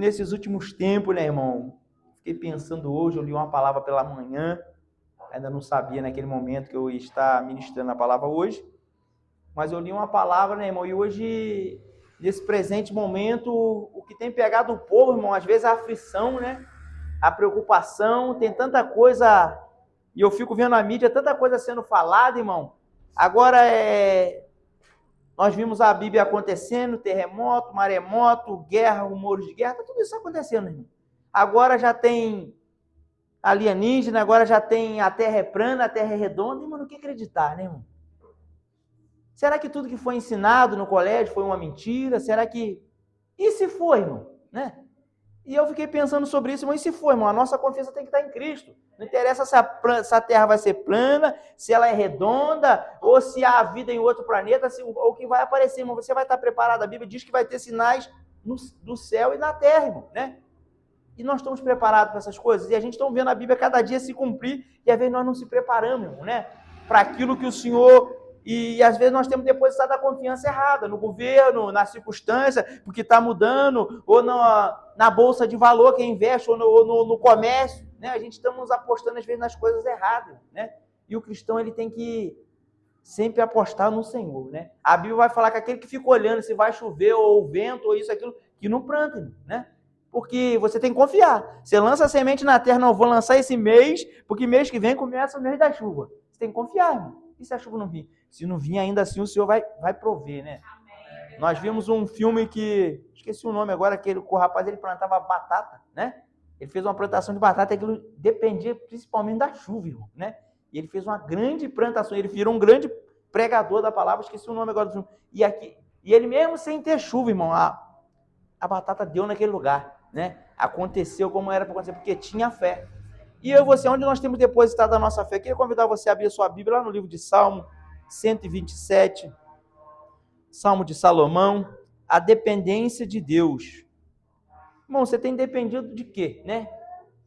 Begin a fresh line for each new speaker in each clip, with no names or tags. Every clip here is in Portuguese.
Nesses últimos tempos, né, irmão? Fiquei pensando hoje, eu li uma palavra pela manhã, ainda não sabia naquele momento que eu ia estar ministrando a palavra hoje, mas eu li uma palavra, né, irmão? E hoje, nesse presente momento, o que tem pegado o povo, irmão, às vezes a aflição, né? A preocupação, tem tanta coisa, e eu fico vendo na mídia, tanta coisa sendo falada, irmão. Agora nós vimos a Bíblia acontecendo, terremoto, maremoto, guerra, rumores de guerra, tá tudo isso acontecendo, irmão. Agora já tem alienígena, agora já tem a Terra é plana, a Terra é redonda, irmão, não quer acreditar, né, irmão? Será que tudo que foi ensinado no colégio foi uma mentira? Será que... E se foi, irmão? Né? E eu fiquei pensando sobre isso, mas e se for, irmão? A nossa confiança tem que estar em Cristo. Não interessa se a Terra vai ser plana, se ela é redonda, ou se há vida em outro planeta, ou que vai aparecer, irmão. Você vai estar preparado. A Bíblia diz que vai ter sinais do céu e na terra, irmão, né? E nós estamos preparados para essas coisas. E a gente está vendo a Bíblia cada dia se cumprir, e às vezes nós não se preparamos, irmão, né? Para aquilo que o Senhor... E às vezes nós temos depositado a confiança errada no governo, na circunstância, porque está mudando, ou na bolsa de valor que investe, ou no comércio, né? A gente estamos apostando às vezes nas coisas erradas, né? E o cristão ele tem que sempre apostar no Senhor, né? A Bíblia vai falar que aquele que fica olhando se vai chover ou vento ou isso, aquilo, que não planta, né? Porque você tem que confiar. Você lança a semente na terra, não vou lançar esse mês, porque mês que vem começa o mês da chuva. Você tem que confiar, irmão. E se a chuva não vir? Se não vir, ainda assim o Senhor vai prover, né? Amém. Nós vimos um filme que... Esqueci o nome agora, que o rapaz ele plantava batata, né? Ele fez uma plantação de batata e aquilo dependia principalmente da chuva, irmão, né? E ele fez uma grande plantação, ele virou um grande pregador da palavra, esqueci o nome agora do filme. E ele mesmo sem ter chuva, irmão, a batata deu naquele lugar, né? Aconteceu como era para acontecer, porque tinha fé. E eu e você, onde nós temos depositado a nossa fé? Eu queria convidar você a abrir a sua Bíblia lá no livro de Salmo 127, Salmo de Salomão, a dependência de Deus. Irmão, você tem dependido de quê, né?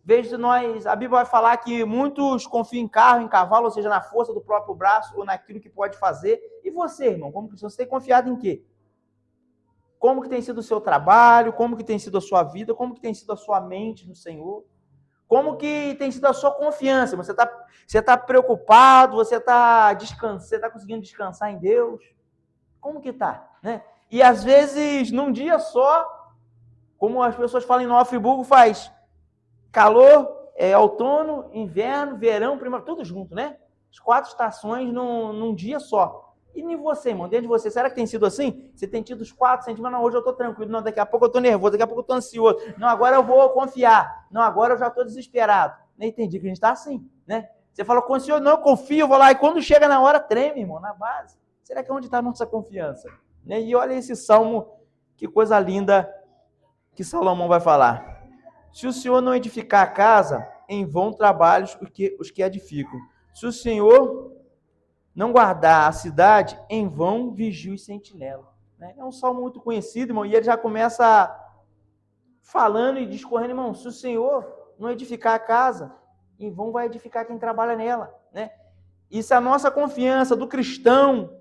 Veja nós, a Bíblia vai falar que muitos confiam em carro, em cavalo, ou seja, na força do próprio braço ou naquilo que pode fazer. E você, irmão, como cristão, você tem confiado em quê? Como que tem sido o seu trabalho? Como que tem sido a sua vida? Como que tem sido a sua mente no Senhor? Como que tem sido a sua confiança? Você tá preocupado? Você está conseguindo descansar em Deus? Como que tá, né? E às vezes, num dia só, como as pessoas falam em Nova Friburgo, faz calor, outono, inverno, verão, primavera, tudo junto, né? As 4 estações num dia só. E nem você, irmão, dentro de você, será que tem sido assim? Você tem tido os 4 sentimentos, não, hoje eu estou tranquilo, não, daqui a pouco eu estou nervoso, daqui a pouco eu estou ansioso, não, agora eu vou confiar, não, agora eu já estou desesperado. Nem entendi que a gente está assim, né? Você fala com o Senhor, não, eu confio, eu vou lá, e quando chega na hora, treme, irmão, na base. Será que é onde está a nossa confiança? E olha esse salmo, que coisa linda que Salomão vai falar. Se o Senhor não edificar a casa, em vão trabalham os que edificam. Se o Senhor não guardar a cidade, em vão vigia e sentinela. É um salmo muito conhecido, irmão, e ele já começa falando e discorrendo, irmão, se o Senhor não edificar a casa, em vão vai edificar quem trabalha nela, né? Isso é a nossa confiança do cristão.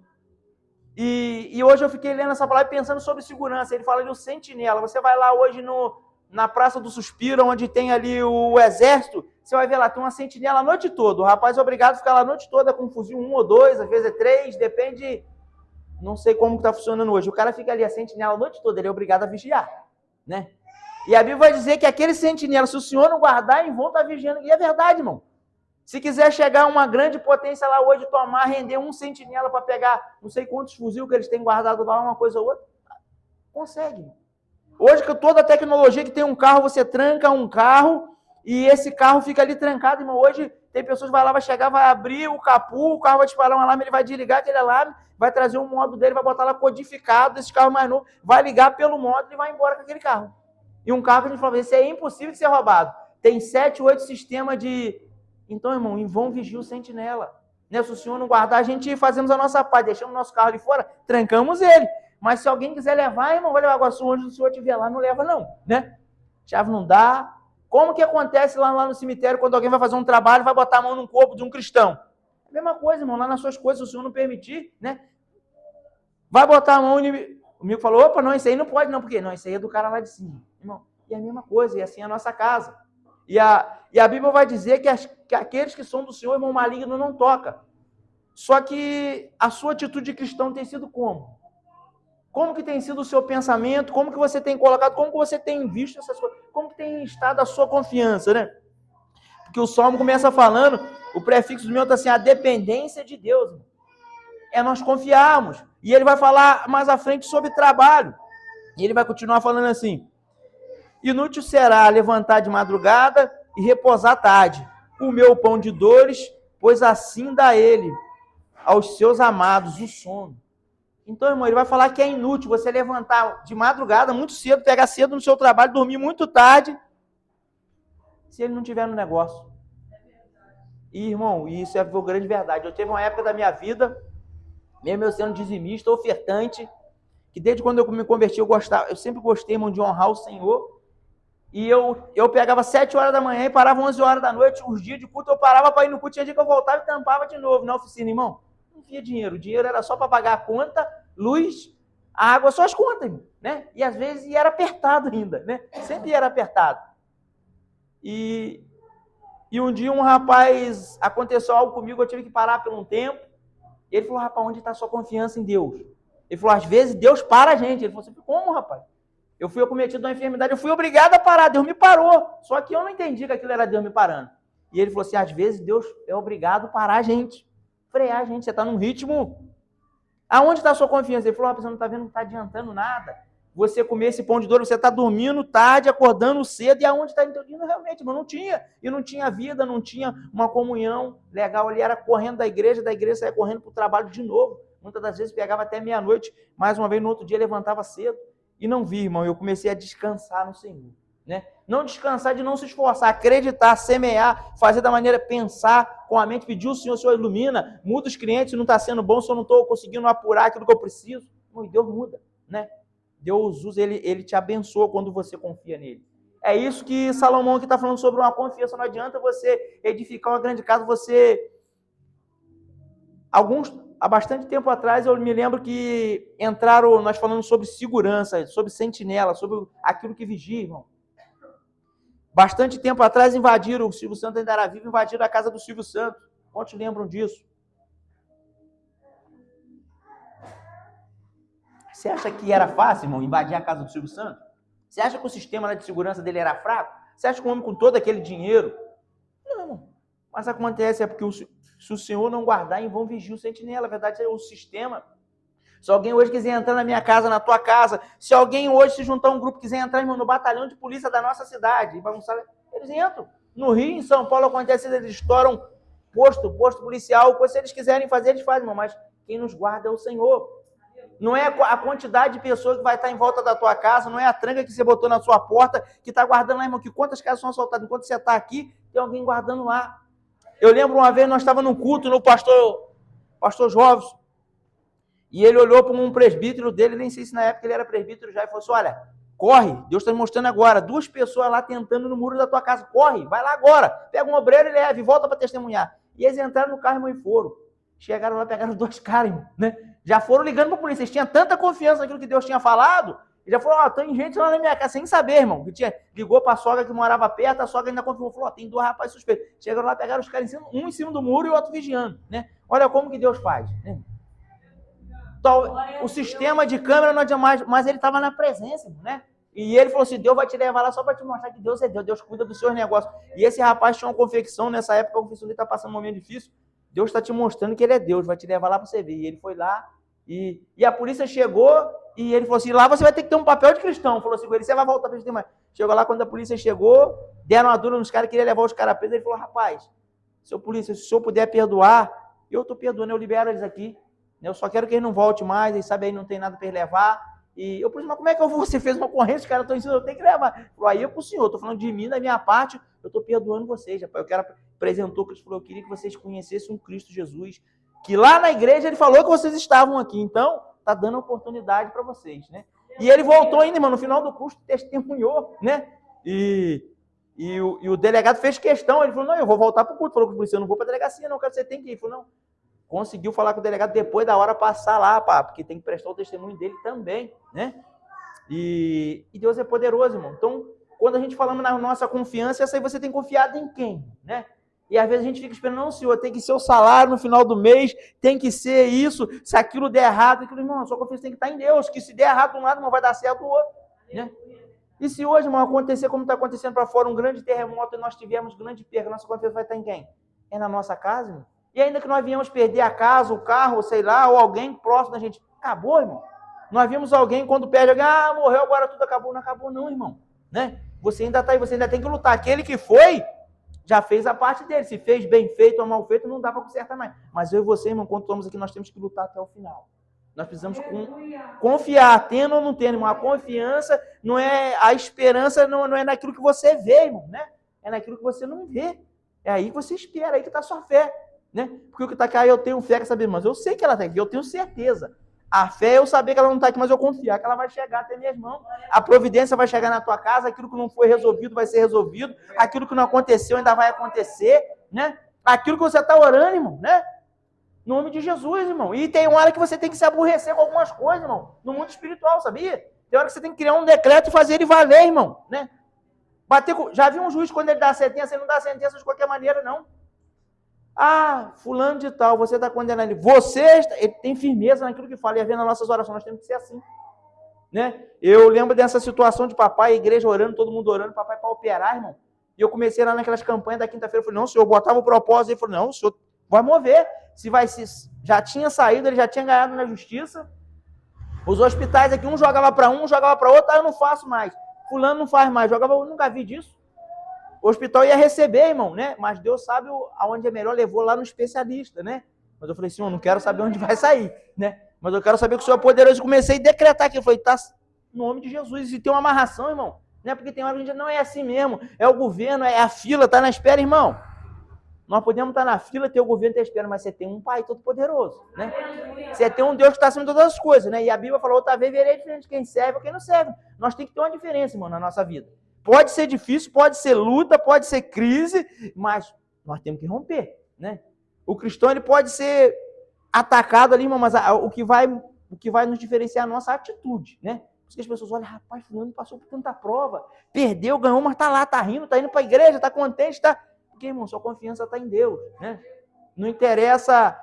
E hoje eu fiquei lendo essa palavra pensando sobre segurança. Ele fala ali o sentinela. Você vai lá hoje na Praça do Suspiro, onde tem ali o exército, você vai ver lá, tem uma sentinela a noite toda. O rapaz é obrigado a ficar lá a noite toda com um fuzil 1 ou 2, às vezes é 3, depende, não sei como que está funcionando hoje. O cara fica ali a sentinela a noite toda, ele é obrigado a vigiar, né? E a Bíblia vai dizer que aquele sentinela, se o Senhor não guardar, em vão está vigiando. E é verdade, irmão. Se quiser chegar a uma grande potência lá hoje, tomar, render um sentinela para pegar não sei quantos fuzil que eles têm guardado lá, uma coisa ou outra, consegue. Hoje, com toda a tecnologia que tem um carro, você tranca um carro e esse carro fica ali trancado, irmão. Hoje, tem pessoas que vai lá, vai chegar, vai abrir o capô, o carro vai disparar um alarme, ele vai desligar aquele alarme, vai trazer um modo dele, vai botar lá codificado, esse carro mais novo, vai ligar pelo modo e vai embora com aquele carro. E um carro que a gente fala, esse é impossível de ser roubado. Tem 7, 8 sistemas de... Então, irmão, em vão vigia o sentinela. Né? Se o Senhor não guardar, a gente fazemos a nossa parte, deixamos o nosso carro ali fora, trancamos ele. Mas se alguém quiser levar, irmão, vai levar agora. Se onde o Senhor estiver lá, não leva não, né? Chave não dá. Como que acontece lá no cemitério, quando alguém vai fazer um trabalho, vai botar a mão no corpo de um cristão? É a mesma coisa, irmão, lá nas suas coisas, se o Senhor não permitir, né? Vai botar a mão, o amigo falou, opa, não, isso aí não pode não, porque não, isso aí é do cara lá de cima. Irmão, E a mesma coisa, e assim é a nossa casa. E a Bíblia vai dizer que aqueles que são do Senhor, irmão, maligno não toca. Só que a sua atitude de cristão tem sido como? Como que tem sido o seu pensamento? Como que você tem colocado? Como que você tem visto essas coisas? Como que tem estado a sua confiança, né? Porque o Salmo começa falando, o prefixo do meu está assim, a dependência de Deus. É nós confiarmos. E ele vai falar mais à frente sobre trabalho. E ele vai continuar falando assim, inútil será levantar de madrugada e repousar tarde. O meu pão de dores, pois assim dá ele aos seus amados o sono. Então, irmão, ele vai falar que é inútil você levantar de madrugada, muito cedo, pegar cedo no seu trabalho, dormir muito tarde, se ele não tiver no negócio. E, irmão, isso é a grande verdade. Eu tive uma época da minha vida, mesmo eu sendo dizimista, ofertante, que desde quando eu me converti, eu sempre gostei, irmão, de honrar o Senhor. E eu pegava 7 horas da manhã e parava 11 horas da noite. Os dias de culto eu parava para ir no culto, tinha dia que eu voltava e tampava de novo na oficina, irmão. Não via dinheiro. O dinheiro era só para pagar a conta, luz, água, só as contas, irmão, né? E às vezes era apertado ainda, né? Sempre era apertado. E um dia um rapaz, aconteceu algo comigo, eu tive que parar por um tempo. Ele falou, rapaz, onde está a sua confiança em Deus? Ele falou, às vezes Deus para a gente. Ele falou assim, como, rapaz? Eu fui acometido de uma enfermidade, eu fui obrigado a parar, Deus me parou. Só que eu não entendi que aquilo era Deus me parando. E ele falou assim, às vezes Deus é obrigado a parar a gente, frear a gente, você está num ritmo. Aonde está a sua confiança? Ele falou, rapaz, você não está vendo, não está adiantando nada. Você comer esse pão de dor, você está dormindo tarde, acordando cedo, e aonde está indo realmente? Mas não tinha. E não tinha vida, não tinha uma comunhão legal. Ele era correndo da igreja saia correndo para o trabalho de novo. Muitas das vezes pegava até meia-noite, mais uma vez no outro dia levantava cedo. E não vi, irmão, eu comecei a descansar no Senhor, né? Não descansar de não se esforçar, acreditar, semear, fazer da maneira, pensar com a mente, pedir o Senhor ilumina, muda os clientes, não está sendo bom, se eu não estou conseguindo apurar aquilo que eu preciso. E Deus muda, né? Deus usa, ele te abençoa quando você confia nele. É isso que Salomão aqui está falando sobre uma confiança. Não adianta você edificar uma grande casa, há bastante tempo atrás, eu me lembro que entraram, nós falamos sobre segurança, sobre sentinela, sobre aquilo que vigia, irmão. Bastante tempo atrás invadiram, o Silvio Santos ainda era vivo, invadiram a casa do Silvio Santos. Quantos lembram disso? Você acha que era fácil, irmão, invadir a casa do Silvio Santos? Você acha que o sistema de segurança dele era fraco? Você acha que o homem com todo aquele dinheiro? Não. Mas acontece porque se o Senhor não guardar, em vão vigiar o sentinela. A verdade é o sistema. Se alguém hoje quiser entrar na minha casa, na tua casa, se alguém hoje se juntar a um grupo, quiser entrar, irmão, no batalhão de polícia da nossa cidade, eles entram. No Rio, em São Paulo, acontece, eles estouram posto policial, se eles quiserem fazer, eles fazem, irmão, mas quem nos guarda é o Senhor. Não é a quantidade de pessoas que vai estar em volta da tua casa, não é a tranca que você botou na sua porta, que está guardando lá, irmão, que quantas casas são assaltadas, enquanto você está aqui, tem alguém guardando lá. Eu lembro uma vez, nós estávamos num culto, no pastor Jovem, e ele olhou para um presbítero dele, nem sei se na época ele era presbítero já, e falou assim, olha, corre, Deus está me mostrando agora, 2 pessoas lá tentando no muro da tua casa, corre, vai lá agora, pega um obreiro e leva, e volta para testemunhar. E eles entraram no carro, irmão, e foram. Chegaram lá, pegaram 2 caras, irmão, né? Já foram ligando para a polícia, eles tinham tanta confiança naquilo que Deus tinha falado, e já falou, tem gente lá na minha casa, sem saber, irmão, que ligou para a sogra que morava perto, a sogra ainda confirmou, falou, tem 2 rapazes suspeitos. Chegaram lá, pegaram os caras, um em cima do muro e o outro vigiando, né? Olha como que Deus faz, né? O sistema de câmera não adianta mais, mas ele estava na presença, né? E ele falou assim, Deus vai te levar lá só para te mostrar que Deus é Deus, Deus cuida dos seus negócios. E esse rapaz tinha uma confecção, nessa época a confecção dele está passando um momento difícil, Deus está te mostrando que ele é Deus, vai te levar lá para você ver. E ele foi lá, e a polícia chegou, e ele falou assim, lá você vai ter que ter um papel de cristão. Falou assim, você vai voltar para o sistema. Chegou lá, quando a polícia chegou, deram uma dura nos caras, queria levar os caras presos, ele falou, rapaz, seu polícia, se o senhor puder perdoar, eu estou perdoando, eu libero eles aqui. Eu só quero que ele não volte mais, ele sabe aí não tem nada para ele levar. E eu falei, mas como é que você fez uma ocorrência, cara, eu tenho que levar. Falou, aí eu para o senhor, estou falando de mim, da minha parte, eu estou perdoando vocês. Eu quero apresentou Cristo, falou, eu queria que vocês conhecessem um Cristo Jesus, que lá na igreja ele falou que vocês estavam aqui, então está dando oportunidade para vocês, né? E ele voltou ainda, irmão, no final do curso testemunhou, né? E o delegado fez questão, ele falou, não, eu vou voltar para o culto. Falou com o policial, eu não vou para a delegacia, não, você tem que ir. Ele falou, não. Conseguiu falar com o delegado depois da hora passar lá, pá, porque tem que prestar o testemunho dele também, né? E Deus é poderoso, irmão. Então, Quando a gente falamos na nossa confiança, essa aí você tem confiado em quem, né? E às vezes a gente fica esperando, não, senhor, tem que ser o salário no final do mês, tem que ser isso, se aquilo der errado, aquilo, irmão, a sua confiança tem que estar em Deus, que se der errado de um lado, não vai dar certo do outro, né? E se hoje, irmão, acontecer como está acontecendo para fora, um grande terremoto e nós tivermos grande perda, nossa confiança vai estar em quem? É na nossa casa, irmão? E ainda que nós viemos perder a casa, o carro, sei lá, ou alguém próximo da gente, acabou, irmão. Nós vimos alguém, quando perde alguém, morreu, agora tudo acabou. Não acabou não, irmão, né? Você ainda está aí, você ainda tem que lutar. Aquele que foi, já fez a parte dele. Se fez bem feito ou mal feito, não dá para consertar mais. Mas eu e você, irmão, quando estamos aqui, nós temos que lutar até o final. Nós precisamos confiar, tendo ou não tendo, irmão. A confiança não é, a esperança não é naquilo que você vê, irmão, né? É naquilo que você não vê. É aí que você espera, aí que está a sua fé, né? Porque o que está aqui, eu tenho fé, quer saber, mas eu sei que ela está aqui, eu tenho certeza. A fé é eu saber que ela não está aqui, mas eu confiar que ela vai chegar até minhas mãos. A providência vai chegar na tua casa, aquilo que não foi resolvido vai ser resolvido, aquilo que não aconteceu ainda vai acontecer, né? Aquilo que você está orando, irmão, né? No nome de Jesus, irmão. E tem uma hora que você tem que se aborrecer com algumas coisas, irmão, no mundo espiritual, sabia? Tem hora que você tem que criar um decreto e fazer ele valer, irmão, né? Já viu um juiz quando ele dá sentença, ele não dá sentença de qualquer maneira, não. Ah, fulano de tal, você está condenando ele. Ele tem firmeza naquilo que fala. E a ver nas nossas orações, nós temos que ser assim, né? Eu lembro dessa situação de papai, a igreja orando, todo mundo orando, papai para operar, irmão. E eu comecei lá naquelas campanhas da quinta-feira, eu falei, não, senhor, eu botava o propósito, ele falou, não, o senhor vai mover. Já tinha saído, ele já tinha ganhado na justiça. Os hospitais aqui, um jogava para um jogava para outro, eu não faço mais. Fulano não faz mais, eu nunca vi disso. O hospital ia receber, irmão, né? Mas Deus sabe aonde é melhor, levou lá no especialista, né? Mas eu falei, senhor, não quero saber onde vai sair, né? Mas eu quero saber que o senhor é poderoso. Eu comecei a decretar aqui, eu falei, tá no nome de Jesus. E tem uma amarração, irmão, né? Porque tem hora que a gente não é assim mesmo. É o governo, é a fila, tá na espera, irmão. Nós podemos estar na fila, ter o governo, ter a espera, mas você tem um pai todo poderoso, né? Você tem um Deus que está acima de todas as coisas, né? E a Bíblia falou, outra vez verei diferente de quem serve ou quem não serve. Nós temos que ter uma diferença, irmão, na nossa vida. Pode ser difícil, pode ser luta, pode ser crise, mas nós temos que romper, né? O cristão, ele pode ser atacado ali, irmão, mas o que vai nos diferenciar é a nossa atitude, né? Por isso que as pessoas olham, rapaz, fulano passou por tanta prova, perdeu, ganhou, mas tá lá, tá rindo, tá indo para a igreja, tá contente, tá... Porque, irmão, sua confiança tá em Deus, né? Não interessa...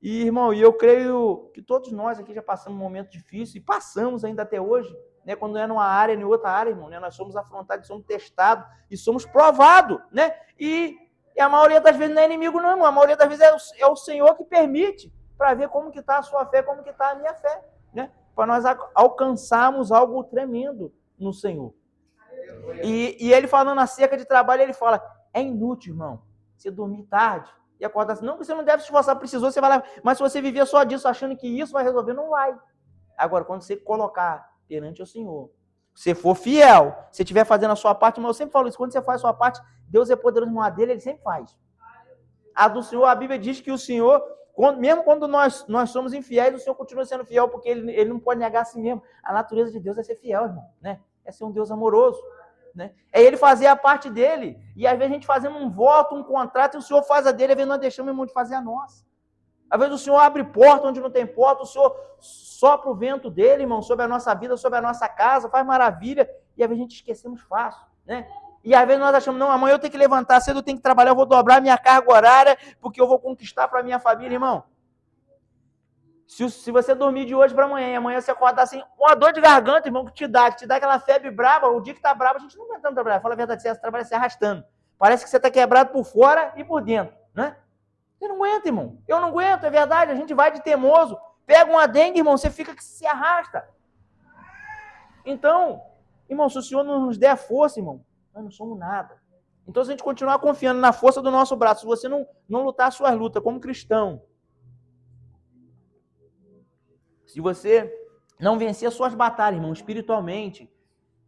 E, irmão, eu creio que todos nós aqui já passamos um momento difícil e passamos ainda até hoje, né? Quando não é numa área, nem outra área, irmão, né? Nós somos afrontados, somos testados e somos provados, né? E a maioria das vezes não é inimigo, não, irmão. A maioria das vezes é o Senhor que permite para ver como que está a sua fé, como que está a minha fé, né? Para nós alcançarmos algo tremendo no Senhor. E ele falando acerca de trabalho, ele fala, é inútil, irmão, você dormir tarde e acordar assim. Não que você não deve se esforçar, precisou, você vai lá. Mas se você viver só disso, achando que isso vai resolver, não vai. Agora, quando você colocar perante o Senhor, se for fiel, se estiver fazendo a sua parte, mas eu sempre falo isso, quando você faz a sua parte, Deus é poderoso no dele, ele sempre faz. A do Senhor, a Bíblia diz que o Senhor, mesmo quando nós somos infiéis, o Senhor continua sendo fiel, porque ele não pode negar a si mesmo. A natureza de Deus é ser fiel, irmão, né? É ser um Deus amoroso, né? É ele fazer a parte dele, e às vezes a gente fazendo um voto, um contrato, e o Senhor faz a dele, às vezes nós deixamos, irmão, de fazer a nossa. Às vezes o Senhor abre porta onde não tem porta, o Senhor sopra o vento dele, irmão, sobre a nossa vida, sobre a nossa casa, faz maravilha, e às vezes a gente esquecemos fácil, né? E às vezes nós achamos, não, amanhã eu tenho que levantar cedo, eu tenho que trabalhar, eu vou dobrar minha carga horária, porque eu vou conquistar para a minha família, irmão. Se você dormir de hoje para amanhã, e amanhã você acordar assim, uma dor de garganta, irmão, que te dá aquela febre braba, o dia que tá brabo, a gente não aguenta trabalhar. Fala a verdade, você trabalha se arrastando. Parece que você tá quebrado por fora e por dentro, né? Você não aguenta, irmão. Eu não aguento, é verdade, a gente vai de teimoso. Pega uma dengue, irmão, você fica que se arrasta. Então, irmão, se o Senhor não nos der força, irmão, nós não somos nada. Então, se a gente continuar confiando na força do nosso braço, se você não lutar suas lutas como cristão, se você não vencer as suas batalhas, irmão, espiritualmente,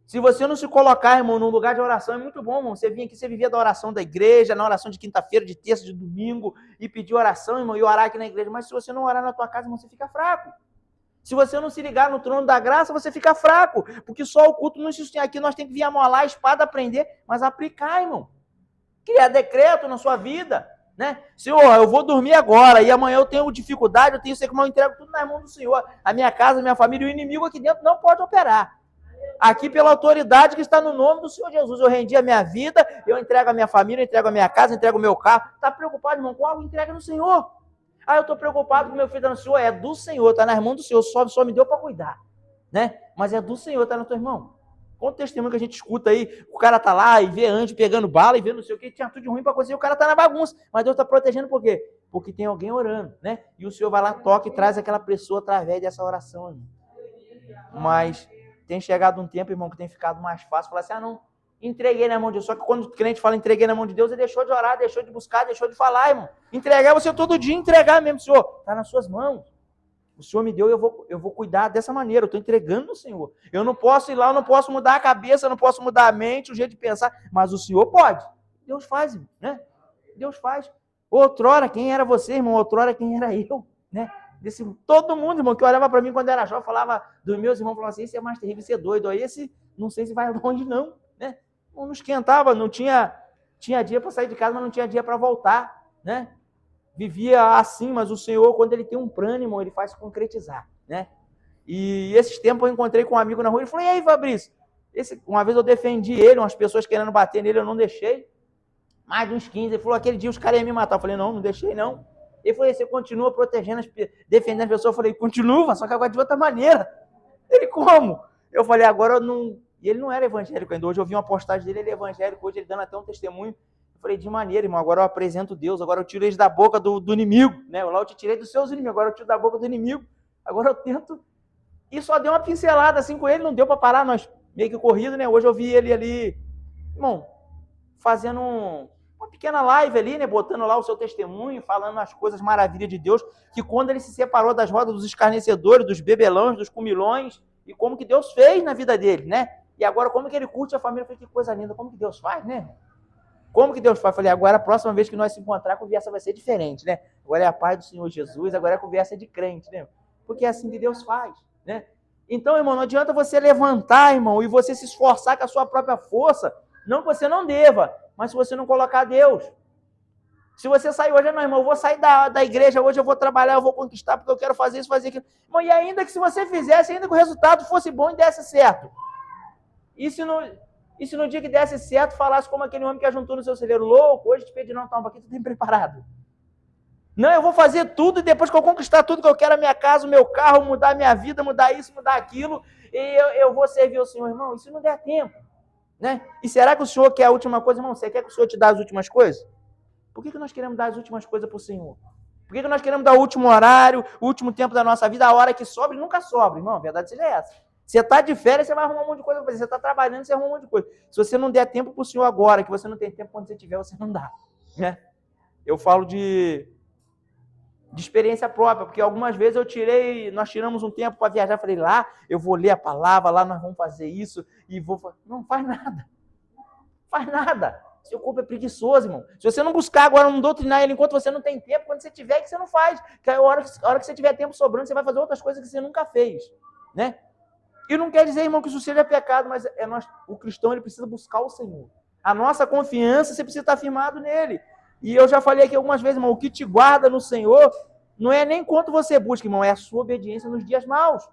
se você não se colocar, irmão, num lugar de oração, é muito bom, irmão. Você vinha aqui, você vivia da oração da igreja, na oração de quinta-feira, de terça, de domingo, e pedir oração, irmão, e orar aqui na igreja. Mas se você não orar na tua casa, irmão, você fica fraco. Se você não se ligar no trono da graça, você fica fraco. Porque só o culto não sustenta. Aqui nós temos que vir amolar a espada, aprender, mas aplicar, irmão. Criar decreto na sua vida, né? Senhor, eu vou dormir agora, e amanhã eu tenho dificuldade, eu tenho que eu entrego tudo nas mãos do Senhor. A minha casa, a minha família, o inimigo aqui dentro não pode operar. Aqui pela autoridade que está no nome do Senhor Jesus. Eu rendi a minha vida, eu entrego a minha família, eu entrego a minha casa, eu entrego o meu carro. Está preocupado, irmão, com algo? Entrega no Senhor. Ah, eu estou preocupado com meu filho, está no Senhor. É do Senhor, está nas mãos do Senhor, só me deu para cuidar, né? Mas é do Senhor, está no teu irmão. Quanto testemunho que a gente escuta aí, o cara tá lá e vê anjo pegando bala e vê não sei o que, tinha tudo de ruim para acontecer, o cara tá na bagunça, mas Deus está protegendo por quê? Porque tem alguém orando, né? E o Senhor vai lá, toca e traz aquela pessoa através dessa oração, irmão. Mas tem chegado um tempo, irmão, que tem ficado mais fácil falar assim, não, entreguei na mão de Deus. Só que quando o crente fala entreguei na mão de Deus, ele deixou de orar, deixou de buscar, deixou de falar, irmão. Entregar você todo dia, entregar mesmo, Senhor, está nas suas mãos. O Senhor me deu e eu vou cuidar dessa maneira, eu estou entregando no Senhor. Eu não posso ir lá, eu não posso mudar a cabeça, eu não posso mudar a mente, o jeito de pensar, mas o Senhor pode. Deus faz, irmão, né? Deus faz. Outrora, quem era você, irmão? Outrora, quem era eu, né? Todo mundo, irmão, que olhava para mim quando era jovem, falava dos meus irmãos, falava assim, esse é mais terrível, esse é doido, aí esse, não sei se vai longe não, né? Não esquentava, não tinha dia para sair de casa, mas não tinha dia para voltar, né? Vivia assim, mas o Senhor, quando ele tem um plano, irmão, ele faz concretizar, né? E esses tempos eu encontrei com um amigo na rua, ele falou, e aí, Fabrício? Uma vez eu defendi ele, umas pessoas querendo bater nele, eu não deixei, mais de uns 15, ele falou, aquele dia os caras iam me matar, eu falei, não deixei não. Ele falou, você continua protegendo, defendendo as pessoas, eu falei, continua, só que agora de outra maneira. Ele, como? Eu falei, agora eu não... E ele não era evangélico ainda, hoje eu vi uma postagem dele, ele é evangélico, hoje ele dando até um testemunho. Eu falei, de maneira, irmão, agora eu apresento Deus, agora eu tiro eles da boca do inimigo, né? Lá eu te tirei dos seus inimigos, agora eu tiro da boca do inimigo, agora eu tento... E só deu uma pincelada assim com ele, não deu para parar, nós meio que corrido, né? Hoje eu vi ele ali, irmão, fazendo uma pequena live ali, né? Botando lá o seu testemunho, falando as coisas maravilhas de Deus, que quando ele se separou das rodas dos escarnecedores, dos bebelões, dos comilões, e como que Deus fez na vida dele, né? E agora como que ele curte a família, eu falei, que coisa linda, como que Deus faz, né? Como que Deus faz? Eu falei, agora a próxima vez que nós se encontrar, a conversa vai ser diferente, né? Agora é a paz do Senhor Jesus, agora a conversa é de crente, né? Porque é assim que Deus faz, né? Então, irmão, não adianta você levantar, irmão, e você se esforçar com a sua própria força, não que você não deva, mas se você não colocar Deus. Se você sair hoje, não, irmão, eu vou sair da igreja, hoje eu vou trabalhar, eu vou conquistar, porque eu quero fazer isso, fazer aquilo. Irmão, e ainda que se você fizesse, ainda que o resultado fosse bom e desse certo. E se no dia que desse certo, falasse como aquele homem que ajuntou no seu celeiro, louco, hoje te pedi não, toma aqui, tu tem preparado. Não, eu vou fazer tudo e depois que eu conquistar tudo que eu quero, a minha casa, o meu carro, mudar a minha vida, mudar isso, mudar aquilo, e eu vou servir o Senhor, irmão, isso não der tempo, né? E será que o Senhor quer a última coisa, irmão? Você quer que o Senhor te dê as últimas coisas? Por que nós queremos dar as últimas coisas para o Senhor? Por que nós queremos dar o último horário, o último tempo da nossa vida, a hora que sobra, nunca sobra, irmão, a verdade seja essa. Você está de férias, você vai arrumar um monte de coisa para fazer, você está trabalhando, você arruma um monte de coisa. Se você não der tempo para o Senhor agora, que você não tem tempo quando você tiver, você não dá, né? Eu falo de experiência própria, porque algumas vezes nós tiramos um tempo para viajar, falei, lá eu vou ler a palavra, lá nós vamos fazer isso, e vou... Não faz nada. Faz nada. Seu corpo é preguiçoso, irmão. Se você não buscar agora, não doutrinar ele enquanto você não tem tempo, quando você tiver, que você não faz. Que a hora que você tiver tempo sobrando, você vai fazer outras coisas que você nunca fez, né? E não quer dizer, irmão, que isso seja pecado, mas o cristão ele precisa buscar o Senhor. A nossa confiança, você precisa estar firmado nele. E eu já falei aqui algumas vezes, irmão, o que te guarda no Senhor não é nem quanto você busca, irmão, é a sua obediência nos dias maus.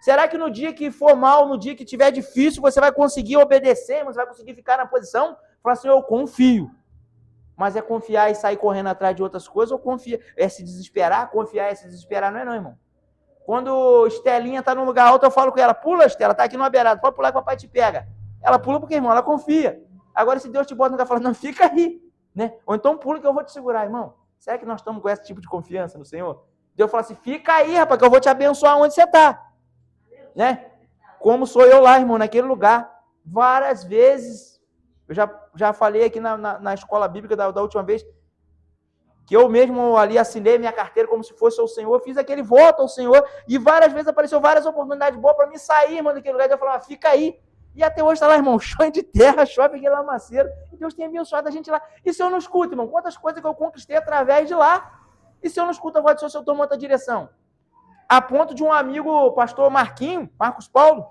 Será que no dia que for mal, no dia que tiver difícil, você vai conseguir obedecer, você vai conseguir ficar na posição? Falar assim, eu confio. Mas é confiar e sair correndo atrás de outras coisas, ou confia, é se desesperar? Confiar é se desesperar, não é não, irmão. Quando Estelinha está num lugar alto, eu falo com ela, pula, Estela, tá aqui no beirada, pode pular que o papai te pega. Ela pula porque, irmão, ela confia. Agora, se Deus te bota no lugar, fala, não, fica aí, né? Ou então pula que eu vou te segurar, irmão. Será que nós estamos com esse tipo de confiança no Senhor? Deus fala assim, fica aí, rapaz, que eu vou te abençoar onde você está, né? Como sou eu lá, irmão, naquele lugar. Várias vezes, eu já falei aqui na escola bíblica da última vez, que eu mesmo ali assinei minha carteira como se fosse o Senhor, fiz aquele voto ao Senhor, e várias vezes apareceu várias oportunidades boas para mim sair, irmão, daquele lugar, e eu falava, fica aí. E até hoje está lá, irmão, chão de terra, chove aquele lamaceiro, e Deus tem abençoado a gente lá. E se eu não escuto, irmão, quantas coisas que eu conquistei através de lá? E se eu não escuto a voz do Senhor, se eu tomo outra direção? A ponto de um amigo, pastor Marcos Paulo,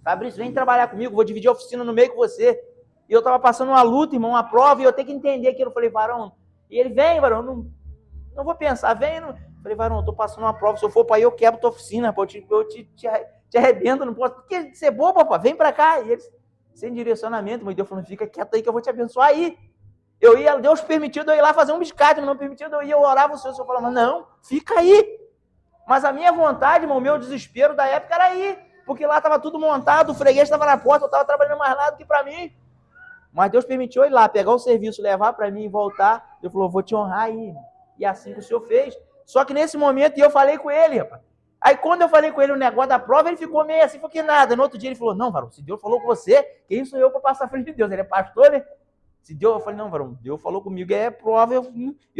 Fabrício, vem trabalhar comigo, vou dividir a oficina no meio com você. E eu estava passando uma luta, irmão, uma prova, e eu tenho que entender aquilo. Eu falei, varão, e ele, vem, varão, não vou pensar, vem. Não... Eu falei, varão, eu estou passando uma prova, se eu for para aí, eu quebro tua oficina, pô, eu te te arrebento, não posso. Que ser bobo, papai, vem pra cá. E eles, sem direcionamento, mas Deus falando, fica quieto aí que eu vou te abençoar aí. Deus permitiu eu ir lá fazer um biscate, mas não permitiu eu ir, eu orava o Senhor falava, não, fica aí. Mas a minha vontade, irmão, o meu desespero da época era ir, porque lá estava tudo montado, o freguês estava na porta, eu estava trabalhando mais lá do que para mim. Mas Deus permitiu eu ir lá, pegar o serviço, levar para mim e voltar. Deus falou, vou te honrar aí. E assim que o Senhor fez. Só que nesse momento, eu falei com ele, rapaz. Aí quando eu falei com ele o negócio da prova, ele ficou meio assim, foi que nada. No outro dia ele falou, não, varão, se Deus falou com você, quem sou eu para passar a frente de Deus? Ele é pastor, né? Se Deus, eu falei, não, varão, Deus falou comigo, é prova, eu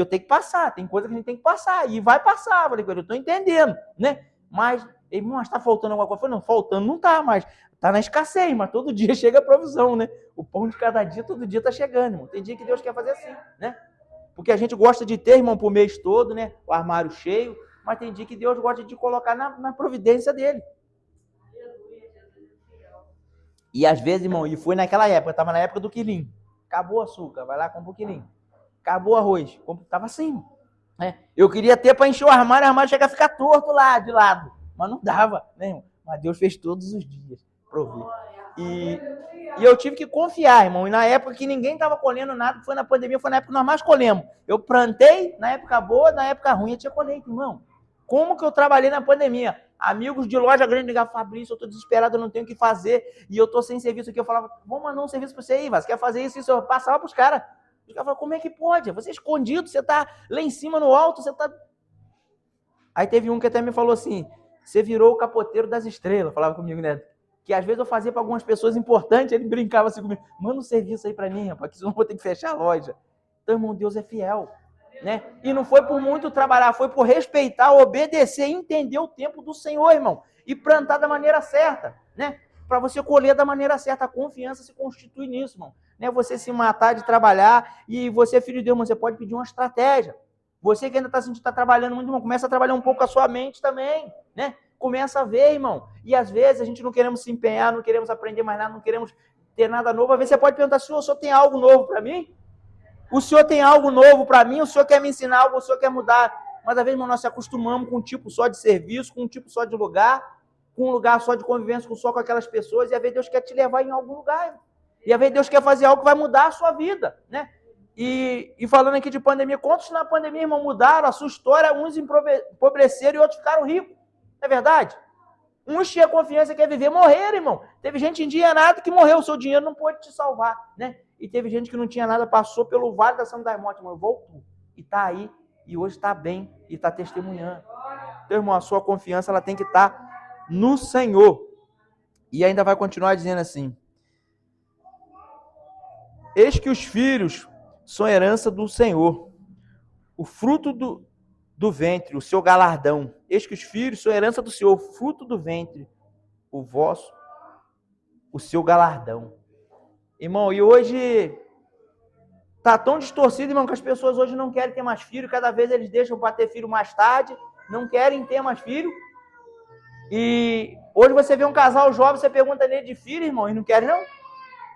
tenho que passar, tem coisa que a gente tem que passar, e vai passar. Eu falei, eu estou entendendo, né? Mas, irmão, está faltando alguma coisa? Eu falei, não, faltando não está, mas está na escassez, mas todo dia chega a provisão, né? O pão de cada dia, todo dia está chegando, irmão. Tem dia que Deus quer fazer assim, né? Porque a gente gosta de ter, irmão, pro mês todo, né? O armário cheio, mas tem dia que Deus gosta de colocar na providência dele. E às vezes, irmão, e foi naquela época, estava na época do quilim. Acabou o açúcar, vai lá, compra um quilim. Acabou o arroz, estava assim, né? Eu queria ter para encher o armário chega a ficar torto lá, de lado. Mas não dava, né, irmão? Mas Deus fez todos os dias, prover. E eu tive que confiar, irmão. E na época que ninguém estava colhendo nada, foi na pandemia, foi na época que nós mais colhemos. Eu plantei, na época boa, na época ruim, eu tinha colheita, irmão. Como que eu trabalhei na pandemia? Amigos de loja grande ligavam, Fabrício, eu estou desesperado, eu não tenho o que fazer, e eu estou sem serviço aqui. Eu falava, vamos mandar um serviço para você aí, você quer fazer isso? Eu passava para os caras. Os caras falavam, como é que pode? Você é escondido, você está lá em cima no alto, você está... Aí teve um que até me falou assim, você virou o capoteiro das estrelas, falava comigo, né? Que às vezes eu fazia para algumas pessoas importantes, ele brincava assim comigo, manda um serviço aí para mim, rapaz, que senão eu vou ter que fechar a loja. Então, irmão, Deus é fiel, né? E não foi por muito trabalhar, foi por respeitar, obedecer, entender o tempo do Senhor, irmão, e plantar da maneira certa, né? Para você colher da maneira certa, a confiança se constitui nisso, irmão. Né? Você se matar de trabalhar e você, filho de Deus, você pode pedir uma estratégia. Você que ainda está trabalhando muito, irmão, começa a trabalhar um pouco a sua mente também, né? Começa a ver, irmão. E às vezes a gente não queremos se empenhar, não queremos aprender mais nada, não queremos ter nada novo. Às vezes você pode perguntar, senhor, o senhor tem algo novo para mim? O senhor tem algo novo para mim? O senhor quer me ensinar algo? O senhor quer mudar? Mas às vezes, irmão, nós se acostumamos com um tipo só de serviço, com um tipo só de lugar, com um lugar só de convivência só com aquelas pessoas, e às vezes Deus quer te levar em algum lugar. Irmão. E às vezes Deus quer fazer algo que vai mudar a sua vida, né? E falando aqui de pandemia, quantos na pandemia, irmão, mudaram a sua história? Uns empobreceram e outros ficaram ricos. Não é verdade? Uns tinham confiança, quer viver, morreram, irmão. Teve gente endinheirada que morreu, o seu dinheiro não pôde te salvar, né? E teve gente que não tinha nada, passou pelo vale da sombra da morte, irmão, voltou. E está aí, e hoje está bem, e está testemunhando. Então, irmão, a sua confiança ela tem que estar no Senhor. E ainda vai continuar dizendo assim, eis que os filhos são herança do Senhor, o fruto do ventre, o seu galardão. Eis que os filhos são herança do Senhor, fruto do ventre, o seu galardão. Irmão, e hoje tá tão distorcido, irmão, que as pessoas hoje não querem ter mais filho, cada vez eles deixam para ter filho mais tarde, não querem ter mais filho. E hoje você vê um casal jovem, você pergunta nele de filho, irmão, e não quer não?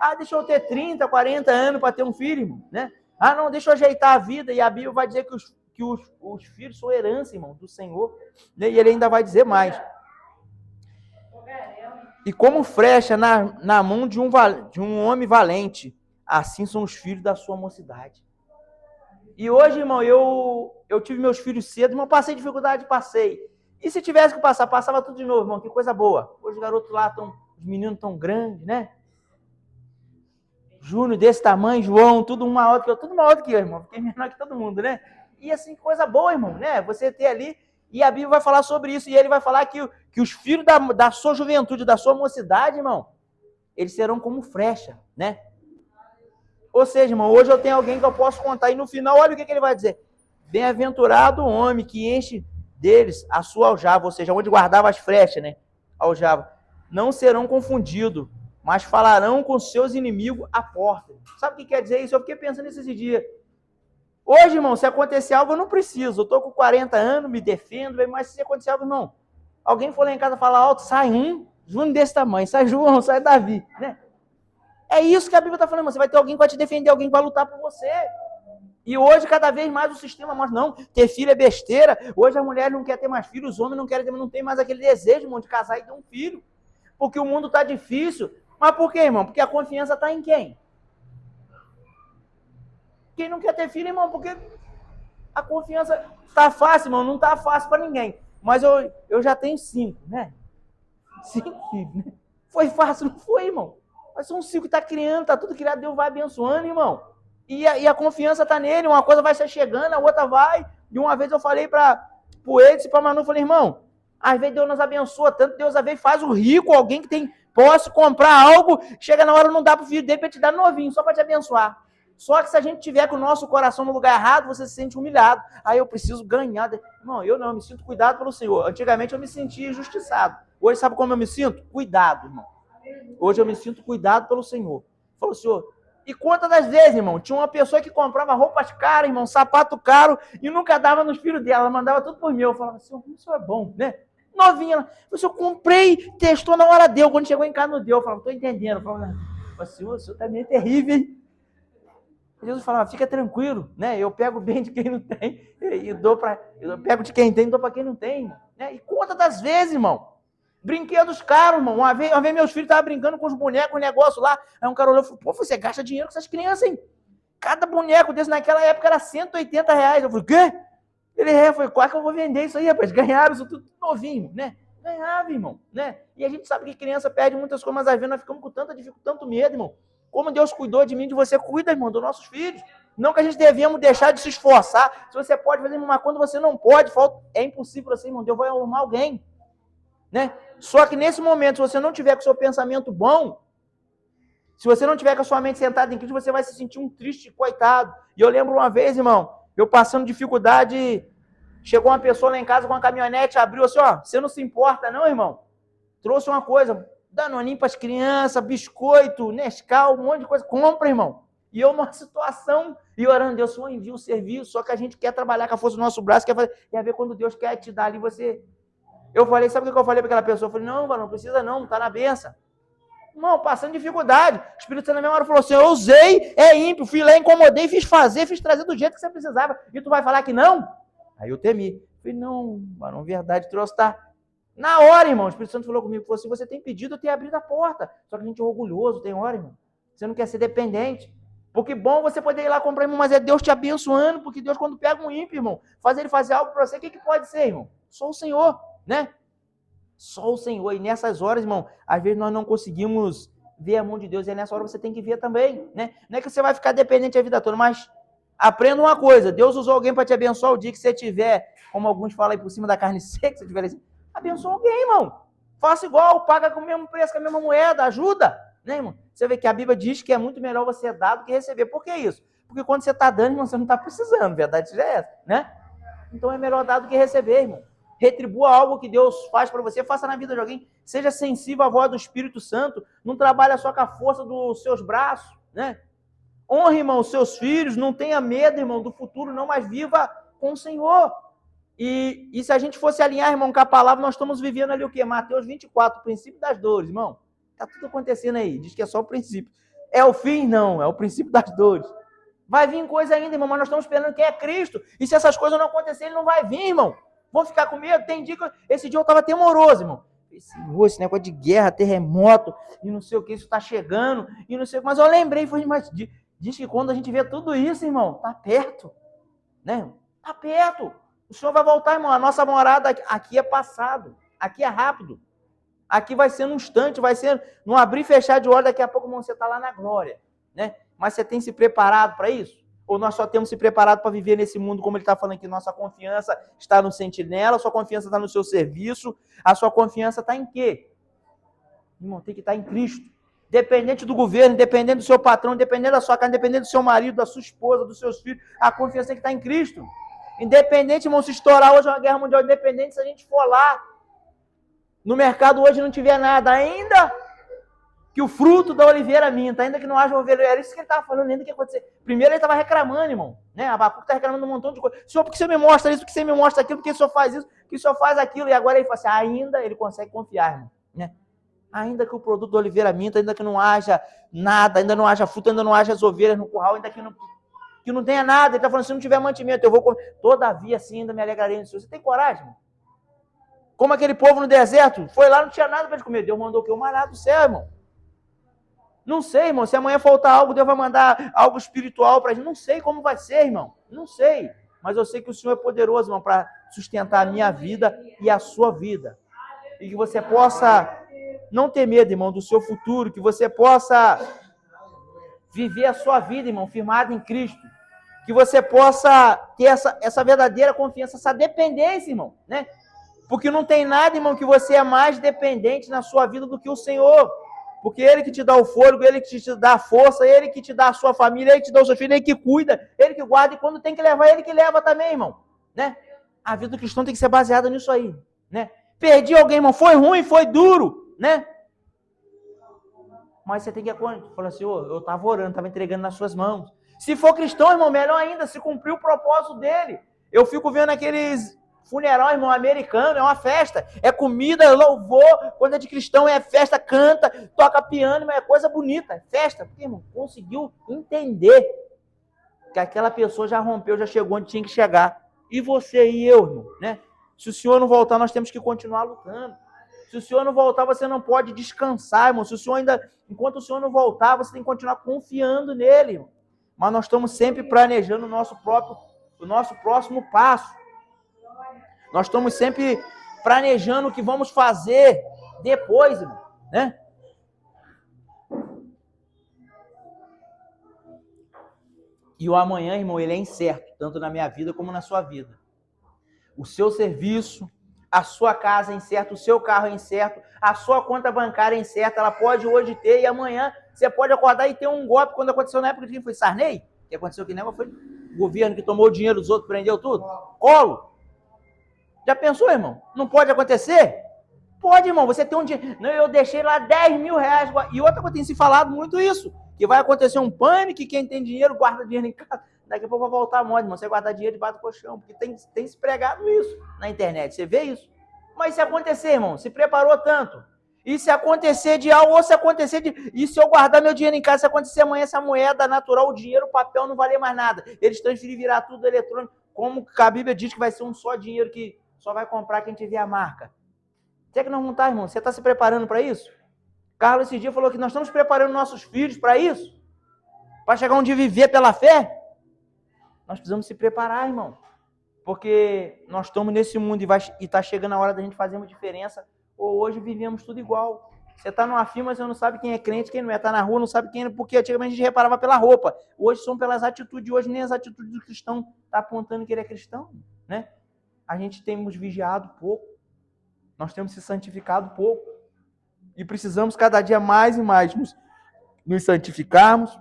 Ah, deixa eu ter 30, 40 anos para ter um filho, irmão, né? Ah, não, deixa eu ajeitar a vida, e a Bíblia vai dizer que os filhos são herança, irmão, do Senhor, né? E ele ainda vai dizer mais. E como flecha na mão de um homem valente, assim são os filhos da sua mocidade. E hoje, irmão, eu tive meus filhos cedo, irmão, passei dificuldade, passei. E se tivesse que passar, passava tudo de novo, irmão, que coisa boa. Hoje os garotos lá os meninos tão grandes, né? Júnior desse tamanho, João, tudo maior do que eu, irmão. Fiquei menor que todo mundo, né? E assim, coisa boa, irmão, né? Você ter ali, e a Bíblia vai falar sobre isso, e ele vai falar que os filhos da sua juventude, da sua mocidade, irmão, eles serão como flecha, né? Ou seja, irmão, hoje eu tenho alguém que eu posso contar, e no final, olha o que ele vai dizer. Bem-aventurado o homem que enche deles a sua aljava, ou seja, onde guardava as flechas, né? Aljava. Não serão confundidos, mas falarão com seus inimigos à porta. Sabe o que quer dizer isso? Eu fiquei pensando nesses dias. Hoje, irmão, se acontecer algo, eu não preciso. Eu estou com 40 anos, me defendo, mas se acontecer algo, irmão, alguém for lá em casa falar alto, sai Júnior desse tamanho, sai João, sai Davi, né? É isso que a Bíblia está falando, irmão. Você vai ter alguém que vai te defender, alguém que vai lutar por você. E hoje, cada vez mais, o sistema mostra, não, ter filho é besteira. Hoje a mulher não quer ter mais filhos, os homens não querem ter, não tem mais aquele desejo, irmão, de casar e ter um filho. Porque o mundo está difícil. Mas por quê, irmão? Porque a confiança está em quem? Quem não quer ter filho, irmão, porque a confiança está fácil, irmão, não está fácil para ninguém. Mas eu já tenho 5, né? 5 filhos, né? Foi fácil, não foi, irmão? Mas são 5 que está criando, está tudo criado, Deus vai abençoando, irmão. E a confiança está nele, uma coisa vai ser chegando, a outra vai. E uma vez eu falei para o Edson e para a Manu, falei, irmão, às vezes Deus nos abençoa tanto, Deus às vezes faz o rico, alguém que tem posse, comprar algo, chega na hora não dá para o filho dele para te dar novinho, só para te abençoar. Só que se a gente tiver com o nosso coração no lugar errado, você se sente humilhado. Aí eu preciso ganhar. Não, eu não, eu me sinto cuidado pelo Senhor. Antigamente eu me sentia injustiçado. Hoje sabe como eu me sinto? Cuidado, irmão. Hoje eu me sinto cuidado pelo Senhor. Falou, Senhor. E quantas das vezes, irmão, tinha uma pessoa que comprava roupas caras, irmão, sapato caro, e nunca dava nos filhos dela, mandava tudo por mim. Eu falava, Senhor, como isso é bom, né? Novinha, eu comprei, testou na hora, deu. Quando chegou em casa, não deu. Eu falava, estou entendendo. Eu falava, Senhor, o Senhor também é terrível, hein? Jesus falava, fica tranquilo, né? Eu pego bem de quem não tem e dou para... Eu pego de quem tem e dou para quem não tem. Né? E conta das vezes, irmão. Brinquedos caros, irmão. Uma vez meus filhos estavam brincando com os bonecos, o negócio lá. Aí um cara olhou e falou, pô, você gasta dinheiro com essas crianças, hein? Cada boneco desse naquela época era R$180. Eu falei, o quê? Ele foi, quase que eu vou vender isso aí, rapaz. Ganharam isso tudo novinho, né? Ganhava, irmão, né? E a gente sabe que criança perde muitas coisas, mas às vezes nós ficamos com tanto medo, irmão. Como Deus cuidou de mim, de você, cuida, irmão, dos nossos filhos. Não que a gente devemos deixar de se esforçar. Se você pode fazer uma coisa, você não pode. É impossível assim, irmão. Deus vai arrumar alguém. Né? Só que nesse momento, se você não tiver com o seu pensamento bom, se você não tiver com a sua mente sentada em Cristo, você vai se sentir um triste coitado. E eu lembro uma vez, irmão, eu passando dificuldade, chegou uma pessoa lá em casa com uma caminhonete, abriu assim, ó, você não se importa não, irmão? Trouxe uma coisa, Danoninho para as crianças, biscoito, Nescau, um monte de coisa. Compra, irmão. E eu numa situação, e orando, Deus, Senhor, envia o serviço, só que a gente quer trabalhar com a força do nosso braço, quer ver quando Deus quer te dar ali, você... Eu falei, sabe o que eu falei para aquela pessoa? Eu falei, não precisa não, tá na benção. Irmão, passando dificuldade. O Espírito Santo na mesma hora falou assim, eu usei, é ímpio, fui lá, incomodei, fiz trazer do jeito que você precisava. E tu vai falar que não? Aí eu temi. Falei, não, mano, verdade, trouxe, tá... Na hora, irmão, o Espírito Santo falou comigo, falou assim, você tem pedido, eu tenho abrido a porta. Só que a gente é orgulhoso, tem hora, irmão. Você não quer ser dependente. Porque bom você poder ir lá comprar, irmão, mas é Deus te abençoando, porque Deus, quando pega um ímpio, irmão, faz ele fazer algo para você, o que pode ser, irmão? Só o Senhor, né? Só o Senhor. E nessas horas, irmão, às vezes nós não conseguimos ver a mão de Deus, e nessa hora você tem que ver também, né? Não é que você vai ficar dependente a vida toda, mas aprenda uma coisa, Deus usou alguém para te abençoar o dia que você tiver, como alguns falam aí por cima da carne seca, você tiver assim, abençoa alguém, irmão. Faça igual, paga com o mesmo preço, com a mesma moeda, ajuda. Né, irmão? Você vê que a Bíblia diz que é muito melhor você dar do que receber. Por que isso? Porque quando você está dando, irmão, você não está precisando. Verdade seja essa, né? Então é melhor dar do que receber, irmão. Retribua algo que Deus faz para você, faça na vida de alguém. Seja sensível à voz do Espírito Santo. Não trabalhe só com a força dos seus braços, né? Honre, irmão, os seus filhos. Não tenha medo, irmão, do futuro, não, mas viva com o Senhor. E se a gente fosse alinhar, irmão, com a palavra, nós estamos vivendo ali o quê? Mateus 24, o princípio das dores, irmão. Está tudo acontecendo aí. Diz que é só o princípio. É o fim? Não. É o princípio das dores. Vai vir coisa ainda, irmão, mas nós estamos esperando quem é Cristo. E se essas coisas não acontecerem, ele não vai vir, irmão. Vão ficar com medo? Tem dia que... Esse dia eu estava temoroso, irmão. Esse negócio de guerra, terremoto, e não sei o que, isso está chegando, e não sei o que. Mas eu lembrei, falei, mas diz que quando a gente vê tudo isso, irmão, está perto. Né? Está perto. O Senhor vai voltar, irmão. A nossa morada aqui é passado. Aqui é rápido. Aqui vai ser num instante, vai ser num abrir e fechar de olho. Daqui a pouco, irmão, você está lá na glória. Né? Mas você tem se preparado para isso? Ou nós só temos se preparado para viver nesse mundo, como ele está falando aqui, nossa confiança está no sentinela, a sua confiança está no seu serviço, a sua confiança está em quê? Irmão, tem que estar em Cristo. Dependente do governo, dependente do seu patrão, dependente da sua casa, dependente do seu marido, da sua esposa, dos seus filhos, a confiança tem que estar em Cristo. Independente, irmão, se estourar hoje uma guerra mundial, independente se a gente for lá, no mercado hoje não tiver nada, ainda que o fruto da oliveira minta, ainda que não haja ovelha, era isso que ele estava falando, ainda que acontecer. Primeiro ele estava reclamando, irmão, né? Abacuque está reclamando um montão de coisa. Senhor, por que você me mostra isso? Por que você me mostra aquilo? Por que o Senhor faz isso? Por que o Senhor faz aquilo? E agora ele fala assim, ainda ele consegue confiar, irmão, né? Ainda que o produto da oliveira minta, ainda que não haja nada, ainda não haja fruto, ainda não haja as ovelhas no curral, ainda que não... que não tenha nada. Ele está falando, se não tiver mantimento, eu vou comer. Todavia, assim, ainda me alegrarei no Senhor. Você tem coragem, irmão? Como aquele povo no deserto, foi lá, não tinha nada para comer. Deus mandou o quê? O maná do céu, irmão. Não sei, irmão, se amanhã faltar algo, Deus vai mandar algo espiritual para a gente. Não sei como vai ser, irmão. Não sei. Mas eu sei que o Senhor é poderoso, irmão, para sustentar a minha vida e a sua vida. E que você possa não ter medo, irmão, do seu futuro. Que você possa viver a sua vida, irmão, firmado em Cristo. Que você possa ter essa verdadeira confiança, essa dependência, irmão, né? Porque não tem nada, irmão, que você é mais dependente na sua vida do que o Senhor. Porque Ele que te dá o fôlego, Ele que te dá a força, Ele que te dá a sua família, Ele que te dá os seus filhos, Ele que cuida, Ele que guarda, e quando tem que levar, Ele que leva também, irmão. Né? A vida do cristão tem que ser baseada nisso aí. Né? Perdi alguém, irmão, foi ruim, foi duro, né? Mas você tem que falar assim, eu estava orando, estava entregando nas suas mãos. Se for cristão, irmão, melhor ainda, se cumprir o propósito dele. Eu fico vendo aqueles funeral, irmão, americano, é uma festa. É comida, louvor. Quando é de cristão, é festa, canta, toca piano, mas é coisa bonita, é festa. Porque, irmão, conseguiu entender que aquela pessoa já rompeu, já chegou onde tinha que chegar. E você e eu, irmão, né? Se o Senhor não voltar, nós temos que continuar lutando. Se o Senhor não voltar, você não pode descansar, irmão. Se o Senhor enquanto o Senhor não voltar, você tem que continuar confiando nele, irmão. Mas nós estamos sempre planejando o nosso próximo passo. Nós estamos sempre planejando o que vamos fazer depois, irmão, né? E o amanhã, irmão, ele é incerto, tanto na minha vida como na sua vida. O seu serviço, a sua casa é incerta, o seu carro é incerto, a sua conta bancária é incerta, ela pode hoje ter, e amanhã você pode acordar e ter um golpe, quando aconteceu na época de quem foi Sarney, que aconteceu que nem foi o governo que tomou o dinheiro dos outros, prendeu tudo, Collor. Já pensou, irmão? Não pode acontecer? Pode, irmão, você tem um dinheiro. Não, eu deixei lá 10 mil reais. E outra coisa, tem se falado muito isso, que vai acontecer um pânico, que quem tem dinheiro guarda dinheiro em casa. Daqui a pouco vai voltar a moda, irmão, você guardar dinheiro debaixo do colchão, porque tem se pregado isso na internet, você vê isso? Mas se acontecer, irmão, se preparou tanto. E se acontecer de algo, ou se acontecer de... E se eu guardar meu dinheiro em casa, se acontecer amanhã essa moeda natural, o dinheiro, o papel não valer mais nada. Eles transferirem, virar tudo eletrônico, como a Bíblia diz que vai ser um só dinheiro que só vai comprar quem tiver a marca. Você que não está, irmão? Você está se preparando para isso? Carlos esse dia falou que nós estamos preparando nossos filhos para isso? Para chegar onde viver pela fé? Nós precisamos se preparar, irmão. Porque nós estamos nesse mundo e está chegando a hora da gente fazer uma diferença. Ou hoje vivemos tudo igual. Você está numa firma, você não sabe quem é crente, quem não é. Está na rua, não sabe quem é. Porque antigamente a gente reparava pela roupa. Hoje são pelas atitudes. Hoje nem as atitudes do cristão estão apontando que ele é cristão, né? A gente temos vigiado pouco, nós temos se santificado pouco, e precisamos cada dia mais e mais nos santificarmos,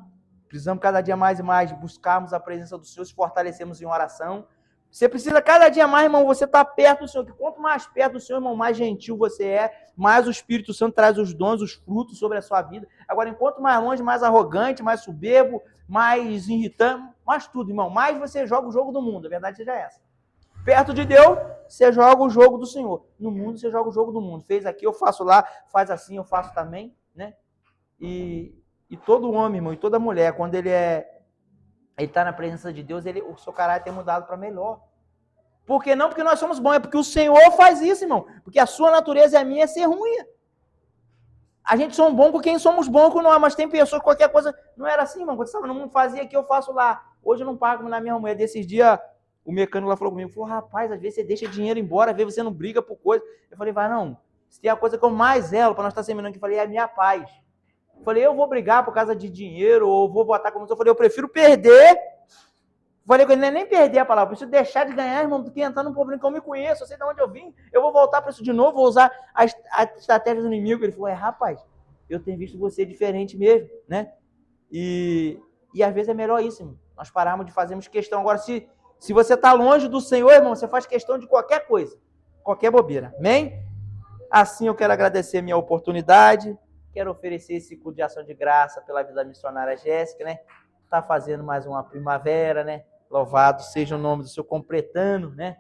precisamos cada dia mais e mais buscarmos a presença do Senhor, se fortalecermos em oração. Você precisa cada dia mais, irmão, você está perto do Senhor, que quanto mais perto do Senhor, irmão, mais gentil você é, mais o Espírito Santo traz os dons, os frutos sobre a sua vida. Agora, enquanto mais longe, mais arrogante, mais soberbo, mais irritante, mais tudo, irmão, mais você joga o jogo do mundo, a verdade seja essa. Perto de Deus, você joga o jogo do Senhor. No mundo, você joga o jogo do mundo. Fez aqui, eu faço lá, faz assim, eu faço também, né? E todo homem, irmão, e toda mulher, quando ele está na presença de Deus, o seu caráter é mudado para melhor. Por que não? Porque nós somos bons, é porque o Senhor faz isso, irmão. Porque a sua natureza e a minha é ser ruim. A gente somos bons com quem somos bons com nós, mas tem pessoas, qualquer coisa, não era assim, irmão. Quando você estava no mundo, fazia aqui, eu faço lá. Hoje eu não pago na minha mulher. Desses dias, o mecânico lá falou comigo, rapaz, às vezes você deixa dinheiro embora, às vezes você não briga por coisa. Eu falei, vai não, se tem a coisa que eu mais zelo para nós estar seminando aqui, eu falei, é a minha paz. Eu falei, eu vou brigar por causa de dinheiro, ou vou botar como eu falei, eu prefiro perder. Eu falei com ele, não é nem perder a palavra, eu preciso deixar de ganhar, irmão, do que entrar num problema que eu me conheço, eu sei de onde eu vim, eu vou voltar para isso de novo, vou usar a estratégia do inimigo. Ele falou, rapaz, eu tenho visto você diferente mesmo, né? E às vezes é melhor isso, irmão. Nós pararmos de fazermos questão. Agora, se você está longe do Senhor, irmão, você faz questão de qualquer coisa, qualquer bobeira. Amém? Assim eu quero agradecer a minha oportunidade, quero oferecer esse culto de ação de graça pela vida da missionária Jéssica, né? Está fazendo mais uma primavera, né? Louvado seja o nome do Senhor, completando, né?